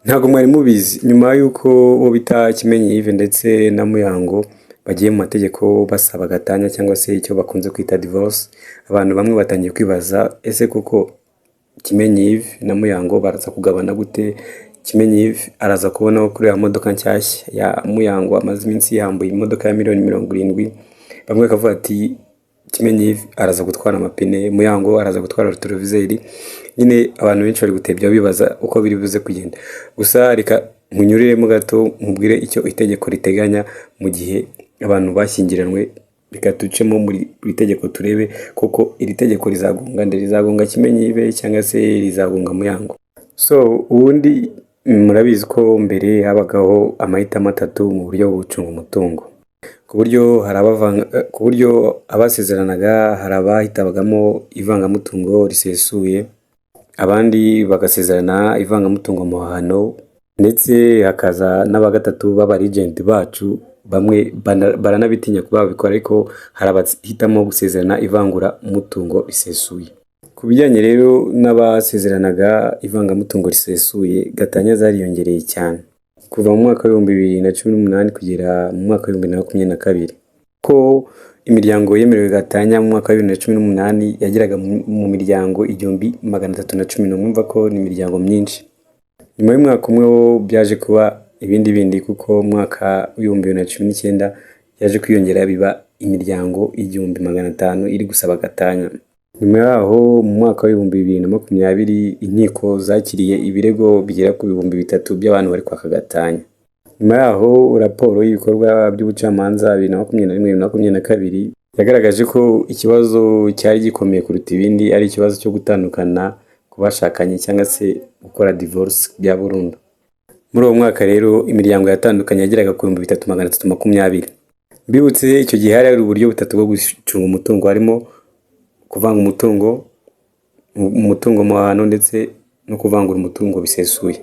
Ntabwo mwari mubizi nyuma y'uko uwo bita Kimenyi Yves ndetse na Muyango bagiye mu mategeko basaba gatanya cyangwa se icyo bakunze kwita divorce, abantu bamwe batangiye kwibaza ese koko Kimenyi Yves na Muyango baraza kugabana gute? Kimenyi Yves araza kubona kuri ya modoka nshyashya ya Muyango amaze iminsi yambuye imodoka ya miliyoni 70. Bamwe bakavuga ati Kimenyi Yves araza gutwara amapine, Muyango araza gutwara retroviseur. Nyine abantu benshi bari gutebya bibaza uko biri buze kugenda. Gusa reka munyuriremo gato mubwire icyo itegeko riteganya mu gihe abantu bashyingiranwe, reka tucemo muri itegeko turebe koko iri tegeko rizagonga Kimenyi Yves cyangwa se rizagonga Muyango. So ubundi murabizi ko mbere habagaho amahitamo atatu mu buryo bwo gucunga umutungo, ku buryo abasezeranaga hari abahitabagamo ivangamutungo risesuye, abandi bagasezerana ivangamutungo muhano, ndetse hakaza n'abagatatu b'aba regent bacu bamwe baranabitinya kuba babikora, ariko hari abahitamo gusezerana ivangura mutungo risesuye. Ku bijyanye rero n'abasezeranaga ivangamutungo risesuye, gatanya zariyongereye cyane kuva mu mwaka wa 2018 kugera mu mwaka wa 2022, ko imiryango yemerewe gatanya mu mwaka wa 2018 yageraga mu miryango 1310. Mwumva ko ni imiryango myinshi. Nyuma y'umwaka umwe byaje kuba ibindi kuko mu mwaka wa 2019 yaje kwiyongera biba imiryango 1500 iri gusaba gatanya. Nyuma yaho mu mwaka wa 2020 inkiko zakiriye ibirego bigera ku 3000 by'abantu bari kwaka gatanya. Nyuma yaho raporo y'ibikorwa by'ubucamanza 2021-2022 yagaragaje ko ikibazo cyari gikomeye kuruta ibindi ari ikibazo cyo gutandukana ku bashakanye cyangwa se gukora divorce bya burundu. Muri uwo mwaka rero imiryango yatandukanye yageraga ku 3320. Mbibutse icyo gihe hari uburyo butatu bwo gucunga umutungo, harimo kuvanga umutungo mu hantu ndetse no kuvangura umutungo bisesuye.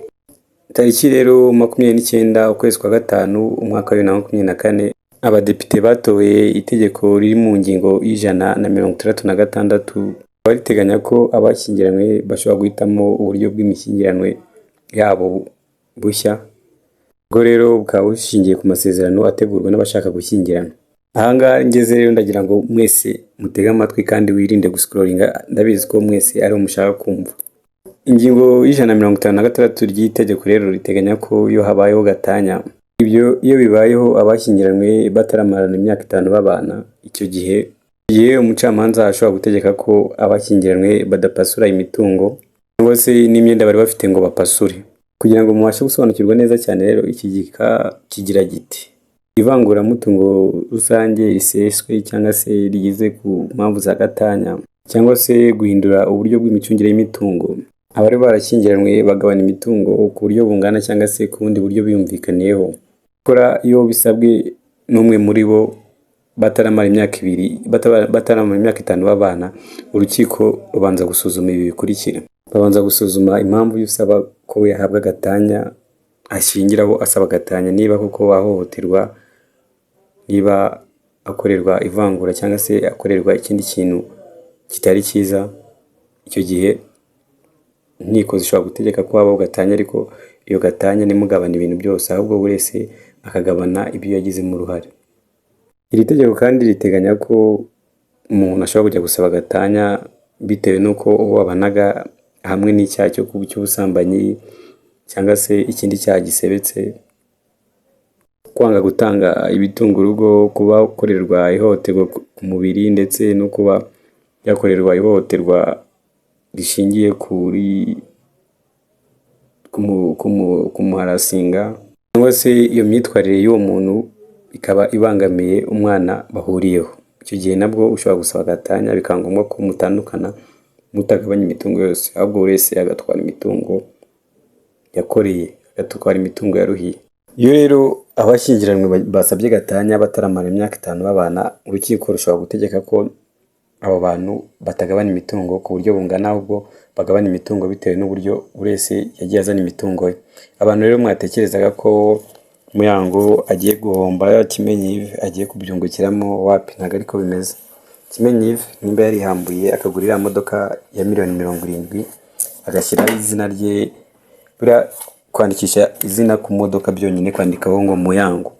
Tariki rero 29 ukwezi kwa gatanu umwaka wa 2024 abadepite batoye itegeko riri mu ngingo y'166 bariteganya ko abashyingiranwe bashobora guhitamo uburyo bw'imishyingiranwe yabo bushya. Ubwo rero bukaba bushingiye ku masezerano ategurwa n'abashaka gushyingirana. Ahangaha ngeze rero ndagira ngo mwese mutege amatwi kandi wirinde guscrollinga, ndabizi ko mwese ari umushaka kumva. Ingingo y'156 ry'itegeko rero riteganya ko iyo habayeho gatanya, iyo bibayeho abashyingiranwe bataramarana imyaka 5 babana, icyo gihe umucamanza ashobora gutegeka ko abashyingiranwe badapasura imitungo cyangwa se n'imyenda bari bafite ngo bapasure. Kugira ngo mubashe gusobanukirwa neza cyane rero iki gika kigira giti: ivangura mutungo rusange riseswe cyangwa se rigize ku mpamvu za gatanya cyangwa se guhindura uburyo bw'imicungire y'imitungo, abari barashyingiranwe bagabana imitungo ku buryo bungana cyangwa se ku bundi buryo biyumvikaniyeho. Kora iyo bisabwe n'umwe muri bo bataramara imyaka 5 babana, urukiko rubanza gusuzuma ibi bikurikira: babanza gusuzuma impamvu y'usaba ko yahabwa gatanya ashingiraho asaba gatanya, niba koko ahohoterwa, niba akorerwa ivangura cyangwa se akorerwa ikindi kintu kitari cyiza. Icyo gihe inkiko zishobora gutegeka ko habaho gatanya, ariko iyo gatanya nimugabana ibintu byose, ahubwo buri wese akagabana ibyo yagize mu ruhare. Iri tegeko kandi riteganya ko umuntu ashobora kujya gusaba gatanya bitewe n'uko uwo babanaga hamwe n'icyaha cy'ubusambanyi cyangwa se ikindi cyaha gisebetse, kwanga gutanga ibitunga urugo, kuba ukorerwa ihohoterwa ku mubiri, ndetse no kuba yakorerwa ihohoterwa rishingiye kuri kumuharasinga, cyangwa se iyo myitwarire y'uwo muntu ikaba ibangamiye umwana bahuriyeho. Icyo gihe nabwo ushobora gusaba gatanya, bikaba ngombwa ko mutandukana mutagabanya imitungo yose, ahubwo buri wese agatwara imitungo yakoreye, agatwara imitungo yaruhiye. Iyo rero abashyingiranwe basabye gatanya bataramara imyaka 5 babana, urukiko rushobora gutegeka ko abo bantu batagabana imitungo ku buryo bungana, ahubwo bagabana imitungo bitewe n'uburyo buri wese yagiye azana imitungo ye. Abantu rero mwatekerezaga ko Muyango agiye guhomba, Kimenyi Yves agiye kubyungukiramo, wapi, ntago ariko bimeze. Kimenyi Yves nimba yarihambuye akagurira modoka ya miliyoni 70 agashyiraho izina rye, buriya kwandikisha izina ku modoka byonyine, kwandikaho ngo Muyango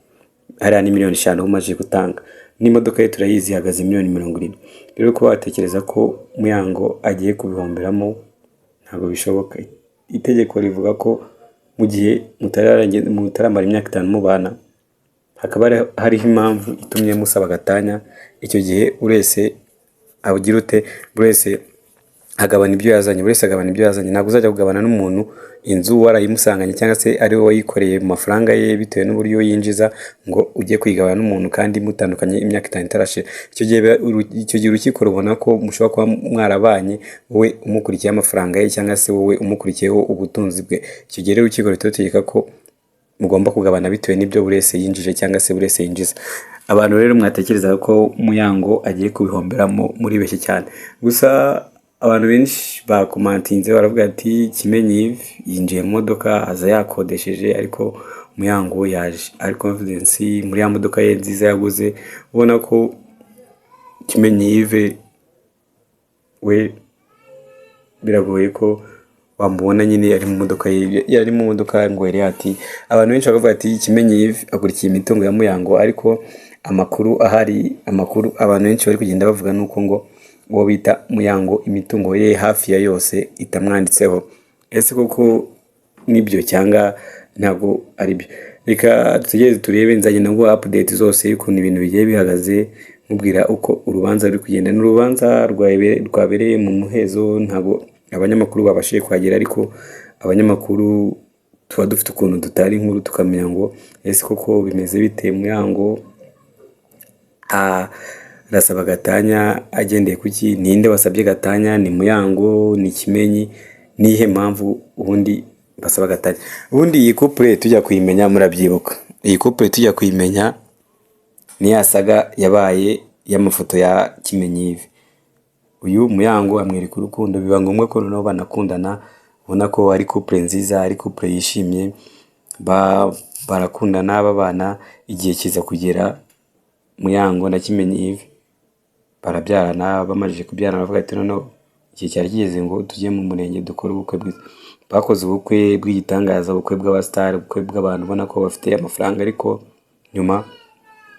hariya ni miliyoni 5 umaze gutanga, n'imodoka ye turayizi ihagaze miliyoni 70. Rero ko watekereza ko Muyango agiye kubihomberamo ntabwo bishoboka. Itegeko rivuga ko mu gihe mutaramara imyaka 5 mubana, hakaba hariho impamvu itumye musaba gatanya, icyo gihe urese abugira ute, urese agabana ibyo yazanye, ntabwo uzajya kugabana n'umuntu inzu warayimusanganye cyangwa se ari wowe wayikoreye mu mafaranga ye bitewe n'uburyo yinjiza, ngo ujye kwigabana n'umuntu kandi mutandukanye imyaka 5 itarashira. Icyo gihe urukiko rubona ko mushobora kuba mwarabanye, wowe umukurikiye amafaranga ye cyangwa se wowe umukurikiyeho ubutunzi bwe. Icyo gihe urukiko rutegeka ko mugomba kugabana bitewe n'ibyo burese yinjije cyangwa se burese yinjiza. Abantu rero mwatekereza ko Muyango agiye kubihomberamo muri beshye cyane. Gusa abantu benshi bakomantinze baravuga ati Kimenyi Yves yinjiye mu modoka aza yakodesheje, ariko Muyango yaje ari confidence muri ya modoka ye nziza yaguze. Ubona ko Kimenyi Yves we biragoye ko wamubona nyine yari mu modoka ye, yari mu modoka ngo yari ati. Abantu benshi bakavuga ati Kimenyi Yves akurikiye imitungo ya Muyango, ariko amakuru ahari, abantu benshi bari kugenda bavuga nuko ngo uwo bita Muyango imitungo ye hafi ya yose itamwanditseho. Ese koko nibyo cyangwa ntabwo ari byo? Reka tugeze turebe, nzagenda ngo update zose y'ukuntu ibintu bigiye bihagaze, mubwira uko urubanza ruri kugenda. N'urubanza rwabereye mu muhezo, ntabwo abanyamakuru babashije kuhagera, ariko abanyamakuru tuba dufite ukuntu dutari inkuru tukamenya ngo ese koko bimeze bite. Muyango arasaba gatanya agendeye kuki? Ninde wasabye gatanya? Ni Muyango? Ni Kimenyi? Nihe mpamvu ubundi basaba gatanya? Ubundi iyi couple tujya kuyimenya, murabyibuka iyi couple tujya kuyimenya ni yasaga yabaye y'amafoto ya Kimenyi Yves. Uyu Muyango amwereka urukundo, biba ngombwa ko noneho banakundana, ubona ko ari couple nziza, ari couple yishimye, barakundana babana. Igihe kiza kugera Muyango na Kimenyi Yves barabyarana. Bamajije kubyarana bavuga ati noneho igihe cyari kigeze ngo tujye mu murenge dukore ubukwe bwiza. Bakoze ubukwe bw'igitangaza, ubukwe bw'abastar, ubukwe bw'abantu ubona ko bafite amafaranga, ariko nyuma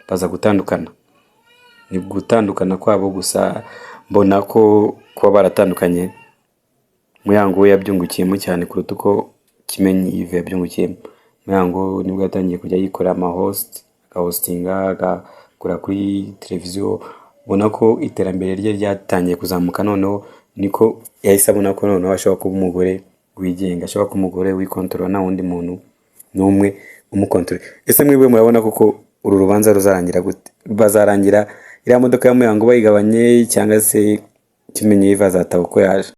baza gutandukana. Ni gutandukana kwabo gusa mbona ko kuba baratandukanye Muyango we yabyungukiyemo cyane kuruta uko Kimenyi Yves yabyungukiyemo. Muyango nibwo yatangiye kujya yikora ama-host, agahostinga, agakora kuri televiziyo. Ubona ko iterambere rye ryatangiye kuzamuka, noneho niko yahise abona ko noneho ashobora kuba umugore wigenga, ashobora kuba umugore wikontorora, nta wundi muntu n'umwe umukontorora. Ese mwebwe murabona koko uru rubanza ruzarangira gute? Bazarangira iriya modoka ya Muyango bayigabanye, cyangwa se Kimenyi Yves azataha uko yaje?